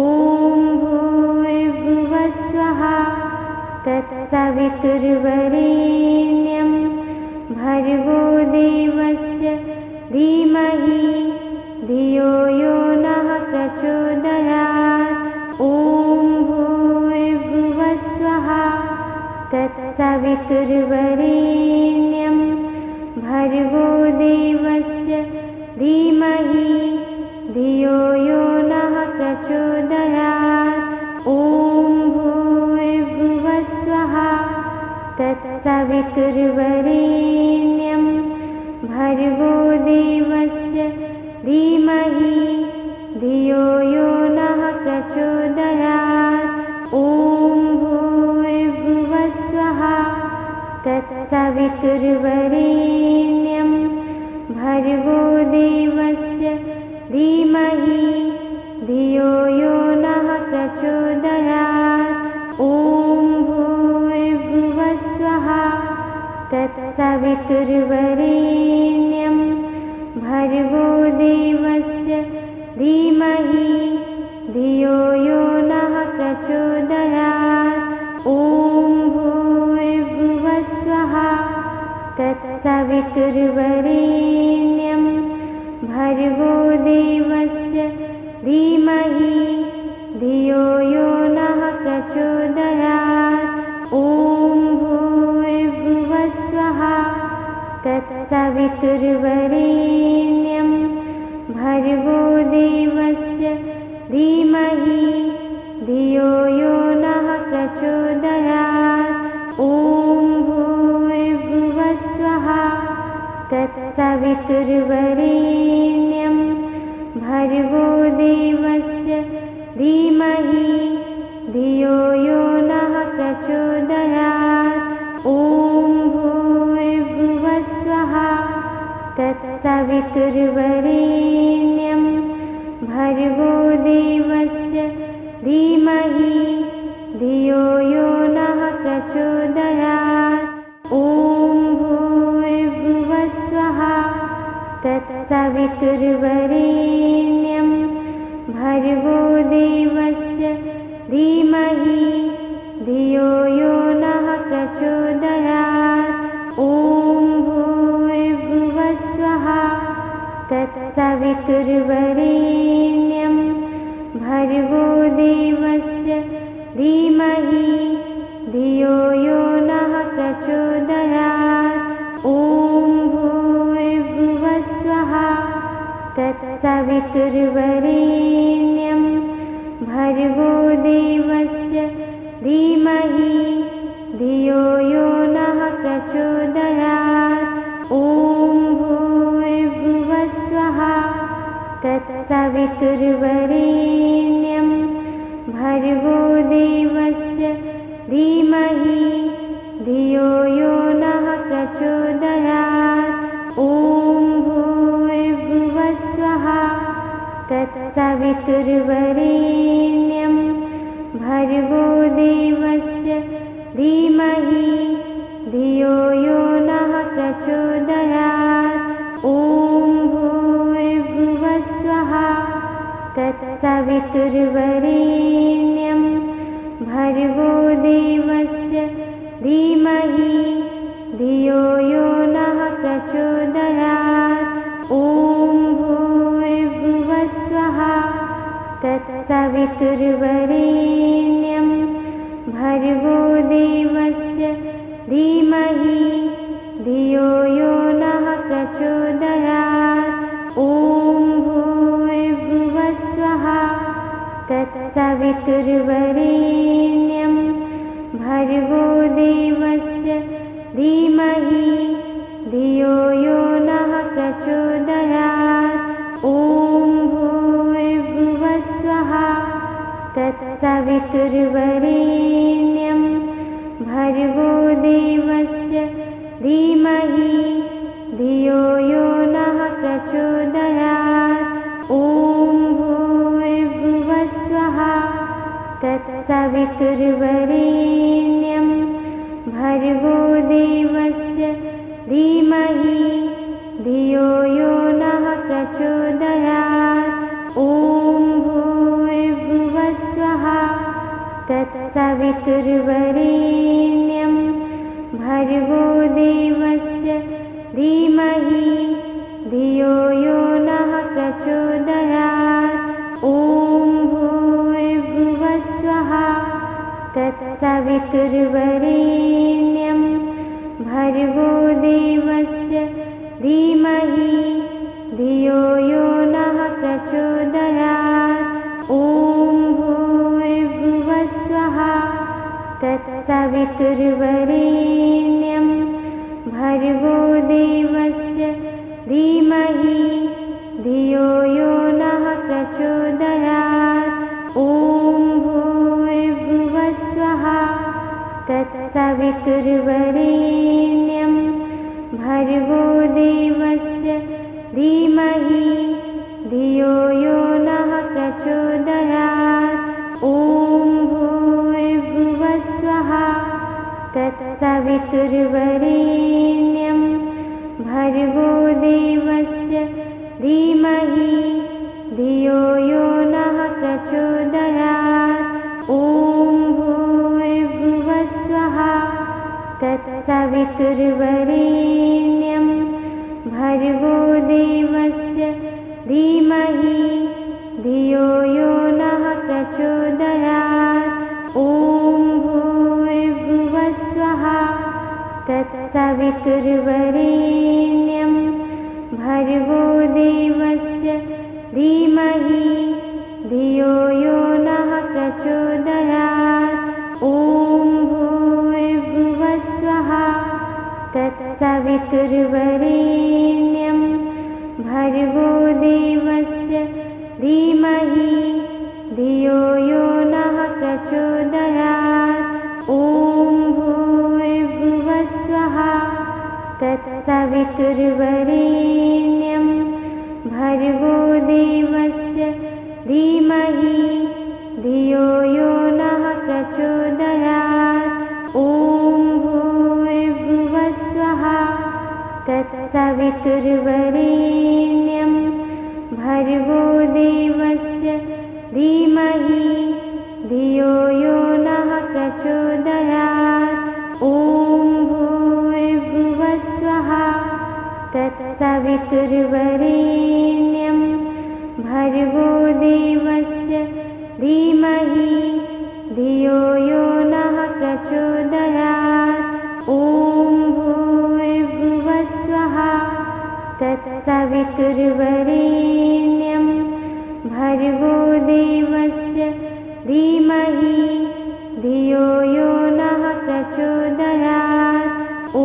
भूर्भुवः स्वः तत्सवितुर्वरेण्यं भर्गो देवस्य धीमहि धियो यो नः प्रचोदयात्। ॐ भूर्भुवः स्वः तत्सवितुर्वरेण्यं भर्गो देवस्य धीमहि धियो यो नः प्रचोदयात्। ॐ भूर्भुवः स्वः तत्सवितुर्वरेण्यं भर्गो देवस्य धीमहि धियो यो नः प्रचोदयात्। ॐ भूर्भुवः स्वः तत्सवितुर्वरेण्यं भर्गो देवस्य धीमहि धियो यो नः प्रचोदयात्। ॐ भूर्भुवः स्वः तत्सवितुर्वरेण्यं भर्गो देवस्य धीमहि धियो यो नः प्रचोदयात्। ॐ भूर्भुवः स्वः तत्सवितुर्वरेण्यं भर्गो देवस्य धीमहि धियो यो नः प्रचोदयात्। ॐ भूर्भुवः स्वः तत्सवितुर्वरेण्यं भर्गो देवस्य धीमहि धियो यो नः प्रचोदयात्। ॐ भूर्भुवः स्वः तत्सवितुर्वरेण्यं भर्गो देवस्य धीमहि धियो यो नः प्रचोदयात्। ॐ भूर्भुवः स्वः तत्सवितुर्वरेण्यं भर्गो देवस्य धीमहि धियो यो नः प्रचोदयात्। ॐ भूर्भुवः स्वः तत्सवितुर्वरेण्यं भर्गो देवस्य धीमहि धियो यो नः प्रचोदयात्। ॐ भूर्भुवः स्वः तत्सवितुर्वरेण्यं भर्गो देवस्य धीमहि धियो यो नः प्रचोदयात्। ॐ भूर्भुवः स्वः तत्सवितुर्वरेण्यं भर्गो देवस्य धीमहि धियो यो नः प्रचोदयात्। ॐ भूर्भुवः स्वः तत्सवितुर्वरेण्यं भर्गो देवस्य धीमहि धियो यो नः प्रचोदयात्। ॐ भूर्भुवः स्वः तत्सवितुर्वरेण्यं भर्गो देवस्य धीमहि धियो यो नः प्रचोदयात्। ॐ भूर्भुवः स्वः तत्सवितुर्वरेण्यं भर्गो देवस्य धीमहि धियो यो नः प्रचोदयात्। ॐ भूर्भुवः स्वः तत्सवितुर्वरेण्यं भर्गो देवस्य धीमहि धियो यो नः प्रचोदयात्। ॐ भूर्भुवः स्वः तत्सवितुर्वरेण्यं भर्गो देवस्य धीमहि धियो यो नः प्रचोदयात्। ॐ भूर्भुवः स्वः तत्सवितुर्वरेण्यं भर्गो देवस्य धीमहि धियो यो नः प्रचोदयात्। ॐ भूर्भुवः स्वः तत्सवितुर्वरेण्यं भर्गो देवस्य धीमहि धियो यो नः प्रचोदयात्। ॐ भूर्भुवः स्वः तत्सवितुर्वरेण्यं भर्गो देवस्य धीमहि धियो यो नः प्रचोदयात्। ॐ भूर्भुवः स्वः तत्सवितुर्वरेण्यं भर्गो देवस्य धीमहि धियो यो नः प्रचोदयात्। ॐ भूर्भुवः स्वः तत्सवितुर्वरेण्यं भर्गो देवस्य धीमहि धियो यो नः प्रचोदयात्। ॐ भूर्भुवः स्वः तत्सवितुर्वरेण्यं भर्गो देवस्य धीमहि धियो यो नः प्रचोदयात्। ॐ भूर्भुवः स्वः तत्सवितुर्वरेण्यं भर्गो देवस्य धीमहि धियो यो नः प्रचोदयात्। ॐ भूर्भुवः स्वः तत्सवितुर्वरेण्यं भर्गो देवस्य धीमहि धियो यो नः प्रचोदयात्। ॐ भूर्भुवः स्वः तत्सवितुर्वरेण्यं भर्गो देवस्य धीमहि धियो यो नः प्रचोदयात्। ॐ भूर्भुवः स्वः तत्सवितुर्वरेण्यं भर्गो देवस्य धीमहि धियो यो नः प्रचोदयात्। ॐ भूर्भुवः स्वः तत्सवितुर्वरेण्यं भर्गो देवस्य धीमहि धियो यो नः प्रचोदयात्। ॐ भूर्भुवः स्वः तत्सवितुर्वरेण्यं भर्गो देवस्य धीमहि धियो यो नः प्रचोदयात्। ॐ भूर्भुवः स्वः तत्सवितुर्वरेण्यं भर्गो देवस्य धीमहि धियो यो नः प्रचोदयात्। ॐ भूर्भुवः स्वः तत्सवितुर्वरेण्यं भर्गो देवस्य धीमहि धियो यो नः प्रचोदयात्। ॐ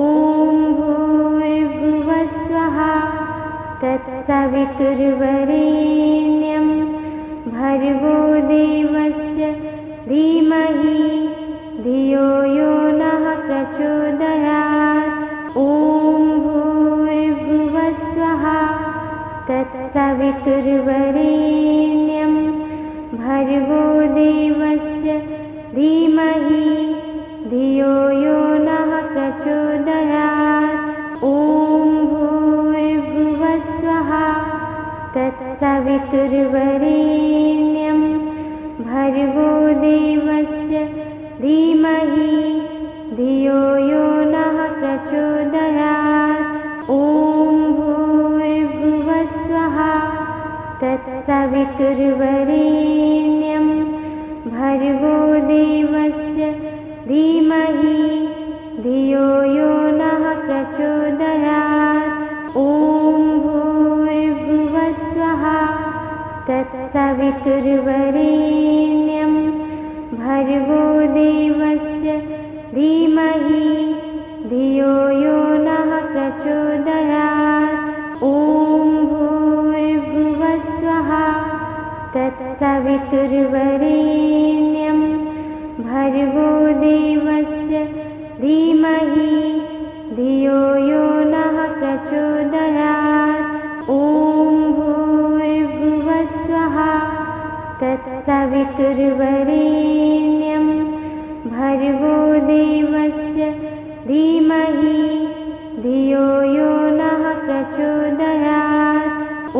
भूर्भुवः स्वः तत्सवितुर्वरेण्यं भर्गो देवस्य धीमहि धियो यो नः प्रचोदयात्। ॐ भूर्भुवः स्वः तत्सवितुर्वरेण्यं भर्गो देवस्य धीमहि धियो यो नः प्रचोदयात्। ॐ भूर्भुवः स्वः तत्सवितुर्वरेण्यं भर्गो देवस्य धीमहि धियो यो नः प्रचोदयात्। ॐ भूर्भुवः स्वः तत्सवितुर्वरेण्यं भर्गो देवस्य धीमहि धियो यो नः प्रचोदयात्। ॐ भूर्भुवः स्वः तत्सवितुर्वरेण्यं भर्गो देवस्य धीमहि धियो यो नः प्रचोदयात्। ॐ भूर्भुवः स्वः तत्सवितुर्वरेण्यं भर्गो देवस्य धीमहि धियो यो नः प्रचोदयात्। ॐ भूर्भुवः स्वः तत्सवितुर्वरेण्यं भर्गो देवस्य धीमहि धियो यो नः प्रचोदयात्। ॐ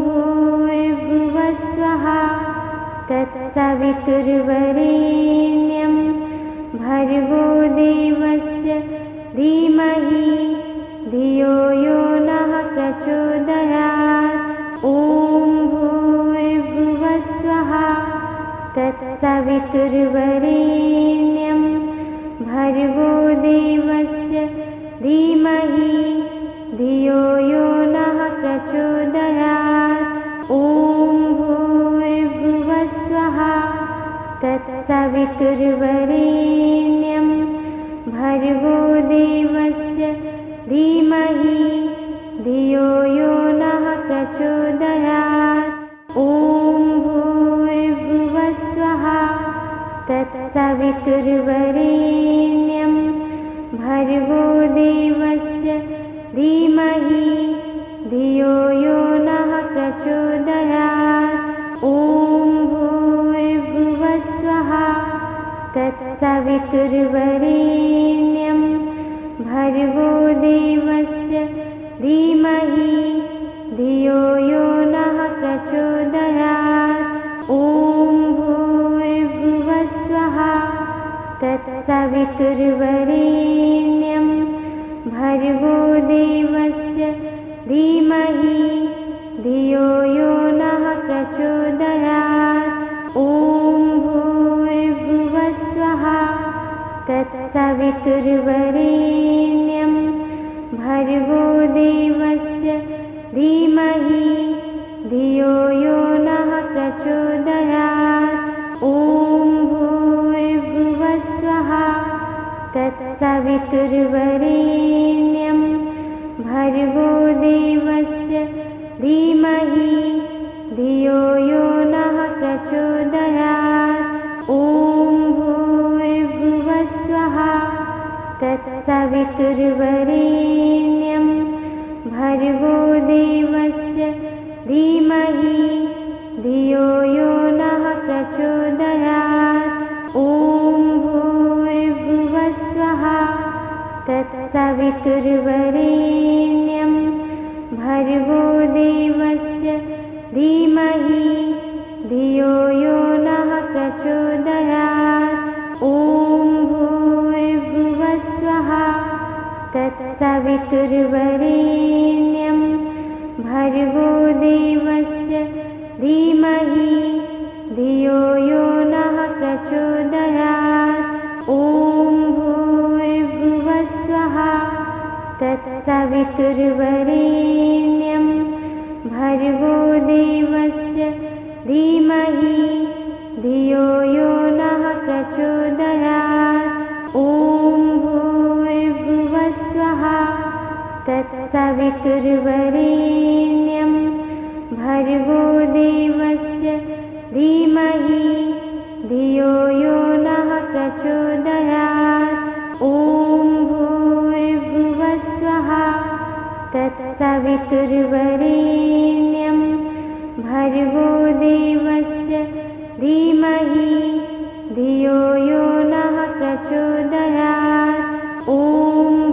भूर्भुवः स्वः तत्सवितुर्वरेण्यं भर्गो देवस्य धीमहि धियो यो नः प्रचोदयात्। ॐ भूर्भुवः स्वः तत्सवितुर्वरेण्यं भर्गो देवस्य धीमहि धियो यो नः प्रचोदयात्। ॐ भूर्भुवः स्वः तत्सवितुर्वरेण्यं भर्गो देवस्य धीमहि धियो यो नः प्रचोदयात्। ॐ भूर्भुवः स्वः तत्सवितुर्वरेण्यं भर्गो देवस्य धीमहि धियो धियो यो नः प्रचोदयात्। ॐ भूर्भुवः स्वः तत्सवितुर्वरेण्यं भर्गो देवस्य धीमहि धियो यो नः प्रचोदयात्। ॐ भूर्भुवः स्वः तत्सवितुर्वरेण्यं भर्गो देवस्य धीमहि धियो यो नः प्रचोदयात्। ॐ भूर्भुवः स्वः तत्सवितुर्वरेण्यं भर्गो देवस्य धीमहि धियो यो नः प्रचोदयात्। ॐ भूर्भुवः स्वः तत्सवितुर्वरेण्यं भर्गो देवस्य धीमहि धियो यो नः प्रचोदयात्। ॐ भूर्भुवः स्वः तत्सवितुर्वरेण्यं भर्गो देवस्य धीमहि धियो यो नः प्रचोदयात्। ॐ भूर्भुवः स्वः तत्सवितुर्वरेण्यं भर्गो देवस्य धीमहि धियो यो नः प्रचोदयात्। ॐ भूर्भुवः स्वः तत्सवितुर्वरेण्यं भर्गो देवस्य धीमहि धियो यो नः प्रचोदयात्। ॐ भूर्भुवः स्वः तत्सवितुर्वरेण्यं भर्गो देवस्य धीमहि धियो यो नः प्रचोदयात्। ॐ भूर्भुवः स्वः तत्सवितुर्वरेण्यं भर्गो देवस्य धीमहि धियो यो नः प्रचोदयात्। ॐ भूर्भुवः स्वः तत्सवितुर्वरेण्यं भर्गो देवस्य धीमहि धियो यो नः प्रचोदयात्। ॐ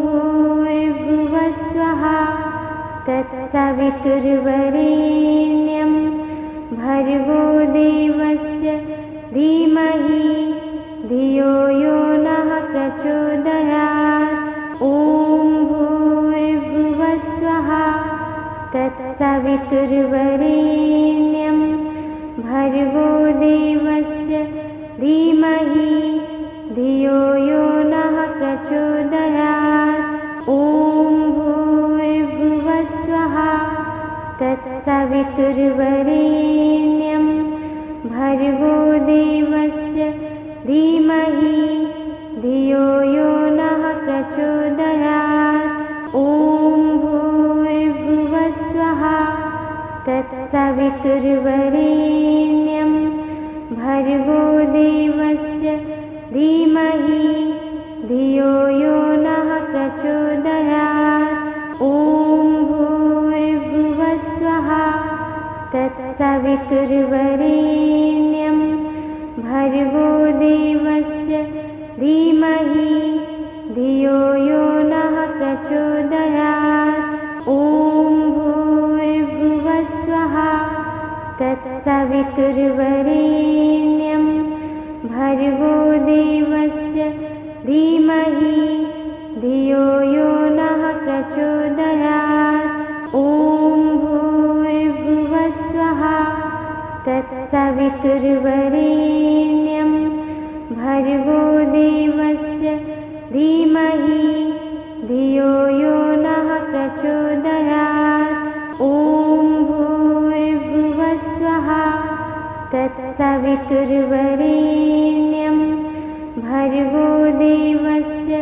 भूर्भुवः स्वः तत्सवितुर्वरेण्यं भर्गो देवस्य धीमहि धियो यो नः प्रचोदयात्। ॐ भूर्भुवः स्वः तत्सवितुर्वरेण्यं भर्गो देवस्य धीमहि धियो यो नः प्रचोदयात्। ॐ भूर्भुवः स्वः तत्सवितुर्वरेण्यं भर्गो देवस्य धीमहि धियो यो नः प्रचोदयात्। ॐ भूर्भुवः स्वः तत्सवितुर्वरेण्यं भर्गो देवस्य धीमहि धियो यो नः प्रचोदयात्। ॐ भूर्भुवः स्वः तत्सवितुर्वरेण्यं भर्गो देवस्य धीमहि धियो यो नः प्रचोदयात्। ॐ भूर्भुवः स्वः तत्सवितुर्वरेण्यं भर्गो देवस्य धीमहि धियो यो नः प्रचोदयात्। ॐ भूर्भुवः स्वः तत्सवितुर्वरेण्यं भर्गो देवस्य धीमहि धियो यो नः प्रचोदयात्। ॐ भूर्भुवः स्वः तत्सवितुर्वरेण्यं भर्गो देवस्य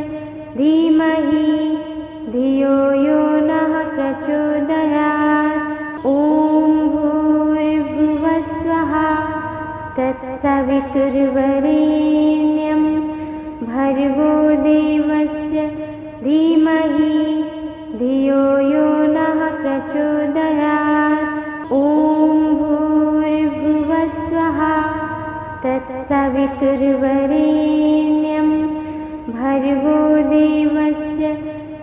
धीमहि धियो यो नः प्रचोदयात्। ॐ भूर्भुवः स्वः तत्सवितुर्वरेण्यं भर्गो देवस्य धीमहि धियो यो नः प्रचोदयात्। तत्सवितुर्वरेण्यं भर्गो देवस्य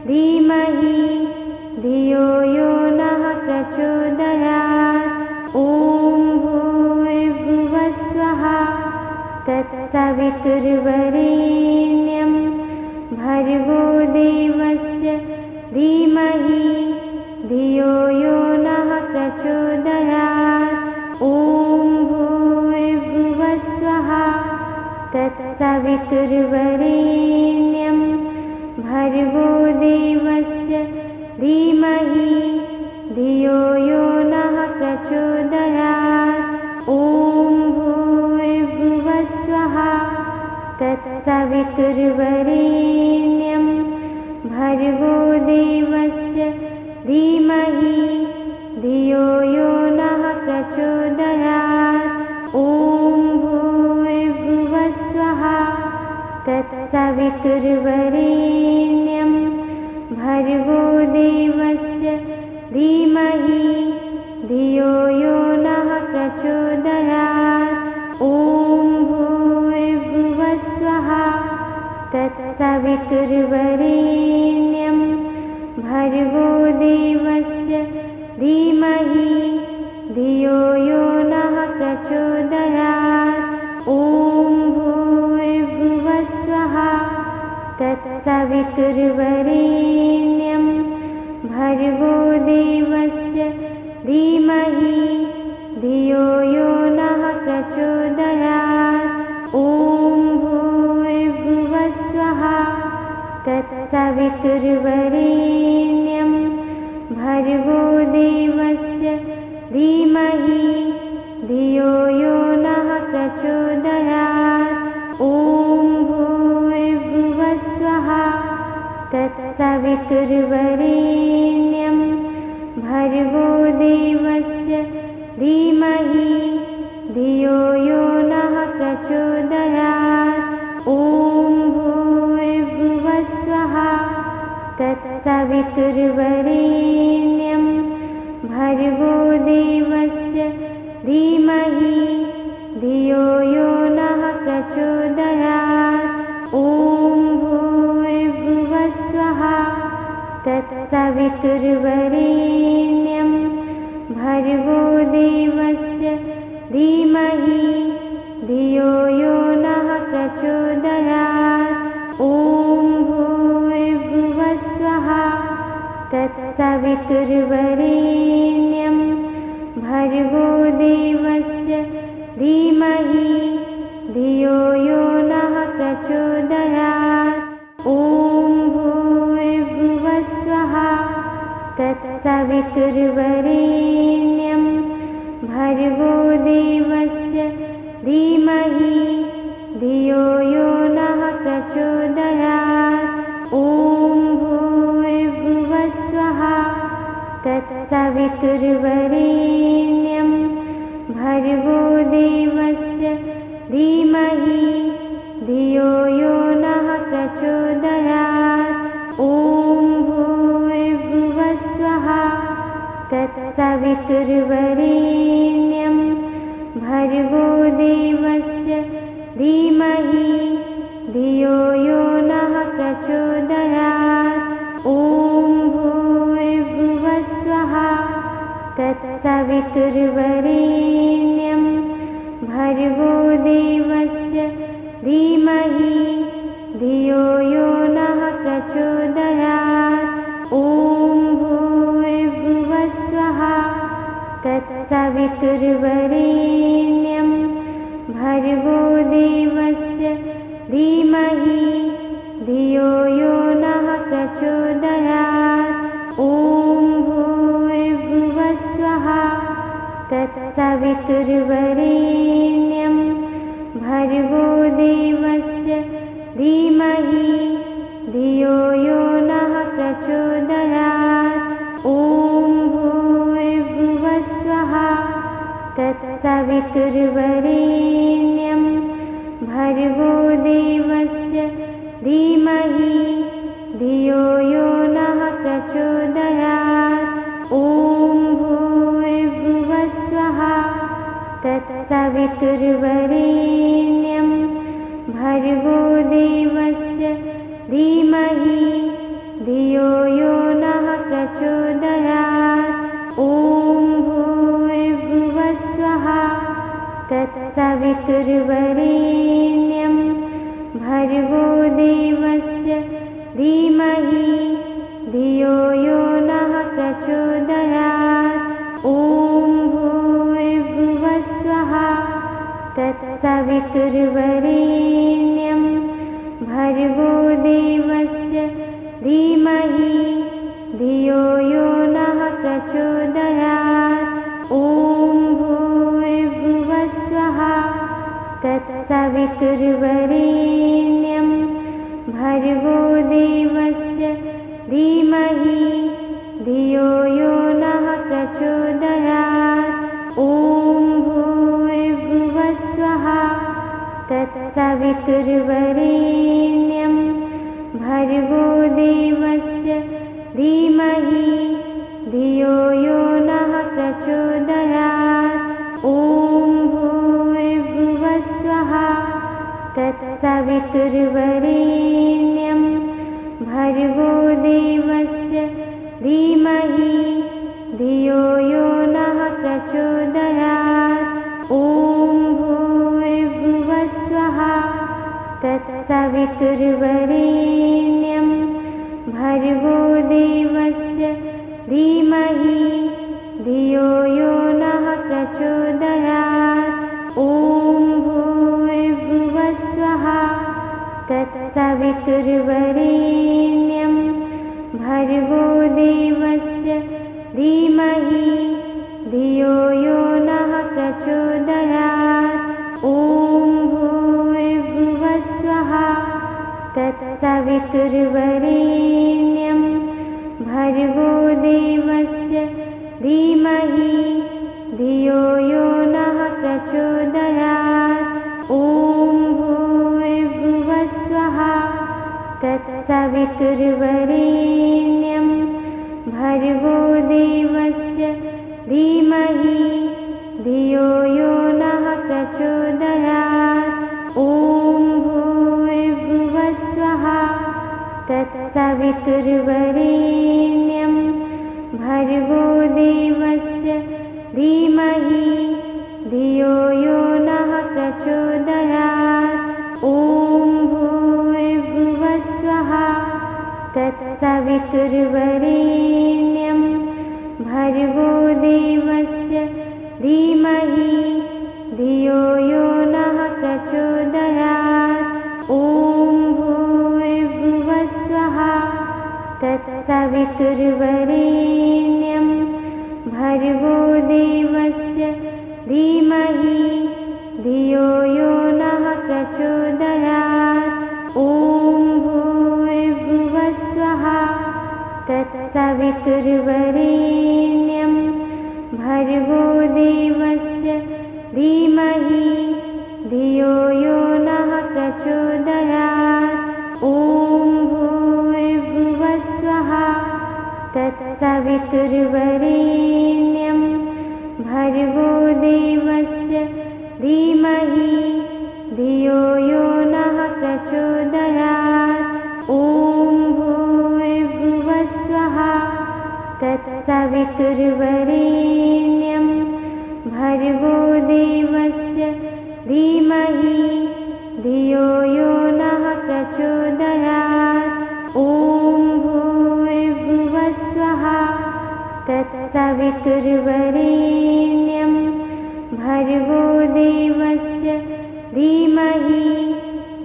धीमहि धियो यो नः प्रचोदयात्। ॐ भूर्भुवः स्वः तत्सवितुर्वरेण्यं भर्गो देवस्य धीमहि धियो यो नः प्रचोदयात्। ॐ भूर्भुवः स्वः तत्सवितुर्वरेण्यं भर्गो देवस्य धीमहि धियो यो नः प्रचोदयात्। ॐ भूर्भुवः स्वः तत्सवितुर्वरेण्यं भर्गो देवस्य धीमहि धियो यो नः प्रचोदयात्। ॐ भूर्भुवः स्वः तत्सवितुर्वरेण्यं भर्गो देवस्य धीमहि धियो यो नः प्रचोदयात्। ॐ भूर्भुवः स्वः तत्सवितुर्वरेण्यं भर्गो देवस्य धीमहि धियो यो नः प्रचोदयात्। ॐ भूर्भुवः स्वः तत्सवितुर्वरेण्यं भर्गो देवस्य धीमहि धियो यो नः प्रचोदयात्। ॐ भूर्भुवः स्वः तत्सवितुर्वरेण्यं भर्गो देवस्य धीमहि धियो यो नः प्रचोदयात्। ॐ भूर्भुवः स्वः तत्सवितुर्वरेण्यं भर्गो देवस्य धीमहि धियो यो नः प्रचोदयात्। ॐ भूर्भुवः स्वः तत्सवितुर्वरेण्यं भर्गो देवस्य धीमहि धियो यो नः प्रचोदयात्। ॐ भूर्भुवः स्वः तत्सवितुर्वरेण्यं भर्गो देवस्य धीमहि धियो यो नः प्रचोदयात्। ॐ भूर्भुवः स्वः तत्सवितुर्वरेण्यं भर्गो देवस्य धीमहि धियो यो नः प्रचोदयात्। ॐ भूर्भुवः स्वः तत्सवितुर्वरेण्यं भर्गो देवस्य धीमहि धियो यो नः प्रचोदयात्। ॐ भूर्भुवः स्वः तत्सवितुर्वरेण्यं भर्गो देवस्य धीमहि धियो यो नः प्रचोदयात्। ॐ भूर्भुवः स्वः तत्सवितुर्वरेण्यं भर्गो देवस्य धीमहि धियो यो नः प्रचोदयात्। ॐ भूर्भुवः स्वः तत्सवितुर्वरेण्यं भर्गो देवस्य धीमहि धियो यो नः प्रचोदयात्। ॐ भूर्भुवः स्वः तत्सवितुर्वरेण्यं भर्गो देवस्य धीमहि धियो यो नः प्रचोदयात्। ॐ भूर्भुवः स्वः तत्सवितुर्वरेण्यं भर्गो देवस्य धीमहि धियो यो नः प्रचोदयात्। ॐ भूर्भुवः स्वः तत्सवितुर्वरेण्यं भर्गो देवस्य धीमहि धियो यो नः प्रचोदयात्। ॐ भूर्भुवः स्वः तत्सवितुर्वरेण्यं भर्गो देवस्य धीमहि धियो यो नः प्रचोदयात्। ॐ भूर्भुवस्वः तत्सवितुर्वरेण्यं भर्गो देवस्य धीमहि धियो यो नः प्रचोदयात्। ॐ भूर्भुवस्वः तत्सवितुर्वरेण्यं भर्गो देवस्य धीमहि धियो यो नः प्रचोदयात्। ॐ भूर्भुवस्वः तत्सवितुर्वरेण्यं भर्गो देवस्य धीमहि धियो यो नः प्रचोदयात्। ॐ भूर्भुवस्वः तत्सवितुर्वरेण्यं भर्गो देवस्य धीमहि धियो यो नः प्रचोदयात्। ॐ भूर्भुवस्वः तत्सवितुर्वरेण्यं भर्गो देवस्य धीमहि धियो यो नः प्रचोदयात्। ॐ भूर्भुवस्वः तत्सवितुर्वरेण्यं भर्गो देवस्य धीमहि धियो यो नः प्रचोदयात्। ॐ भूर्भुवस्वः तत्सवितुर्वरेण्यं भर्गो देवस्य धीमहि धियो यो नः प्रचोदयात्। ॐ भूर्भुवस्वः तत्सवितुर्वरेण्यं भर्गो देवस्य धीमहि धियो यो नः प्रचोदयात्। ॐ भूर्भुवस्वः तत्सवितुर्वरेण्यं भर्गो देवस्य धीमहि धियो यो नः प्रचोदयात्। ॐ भूर्भुवस्वः तत्सवितुर्वरेण्यं भर्गो देवस्य धीमहि धियो यो नः प्रचोदयात्। ॐ भूर्भुवस्वः तत्सवितुर्वरेण्यं भर्गो देवस्य धीमहि धियो यो नः प्रचोदयात्। ॐ भूर्भुवस्वः तत्सवितुर्वरेण्यं भर्गो देवस्य धीमहि धियो यो नः प्रचोदयात्। ॐ भूर्भुवस्वः तत्सवितुर्वरेण्यं भर्गो देवस्य धीमहि धियो यो नः प्रचोदयात्। ॐ भूर्भुवस्वः तत्सवितुर्वरेण्यं भर्गो देवस्य धीमहि धियो यो नः प्रचोदयात्। ॐ भूर्भुवस्वः तत्सवितुर्वरेण्यं भर्गो देवस्य धीमहि धियो यो नः प्रचोदयात्। ॐ भूर्भुवस्वः तत्सवितुर्वरेण्यं भर्गो देवस्य धीमहि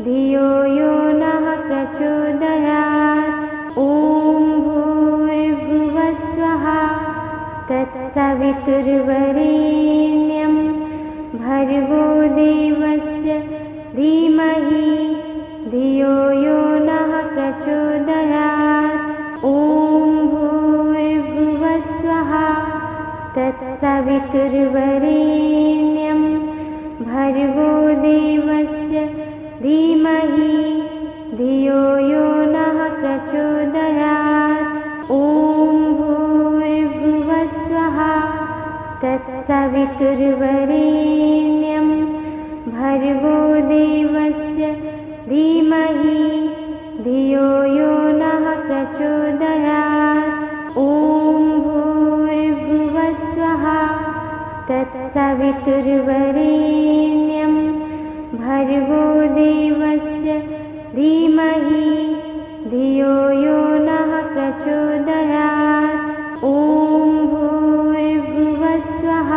धियो यो नः प्रचोदयात्। ॐ भूर्भुवस्वः तत्सवितुर्वरेण्यं भर्गो देवस्य धीमहि धियो यो नः प्रचोदयात्। ॐ भूर्भुवस्वः तत्सवितुर्वरेण्यं भर्गो देवस्य धीमहि धियो यो नः प्रचोदयात्। ॐ भूर्भुवस्वः तत्सवितुर्वरेण्यं भर्गो देवस्य धीमहि धियो यो नः प्रचोदयात्। ॐ भूर्भुवः स्वः तत्सवितुर्वरेण्यं भर्गो देवस्य धीमहि धियो यो नः प्रचोदयात्। ॐ भूर्भुवः स्वः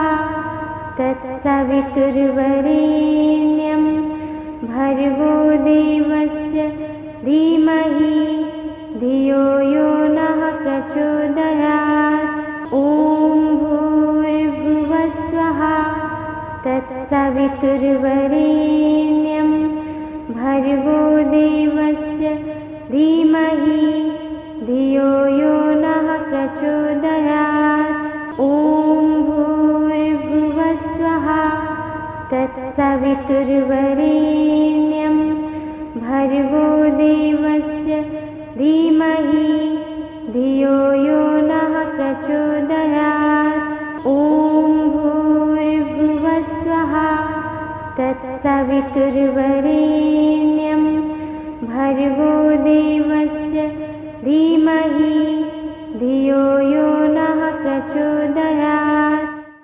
तत्सवितुर्वरेण्यं भर्गो देवस्य धीमहि धियो यो नः प्रचोदयात्। ॐ भूर्भुवः स्वः तत्सवितुर्वरेण्यं भर्गो देवस्य धीमहि धियो यो नः प्रचोदयात्। ॐ भूर्भुवः स्वः तत्सवितुर्वरेण्यं भर्गो देवस्य धीमहि धियो यो नः प्रचोदयात्। ॐ भूर्भुवः स्वः तत्सवितुर्वरेण्यं भर्गो देवस्य धीमहि धियो यो नः प्रचोदयात्।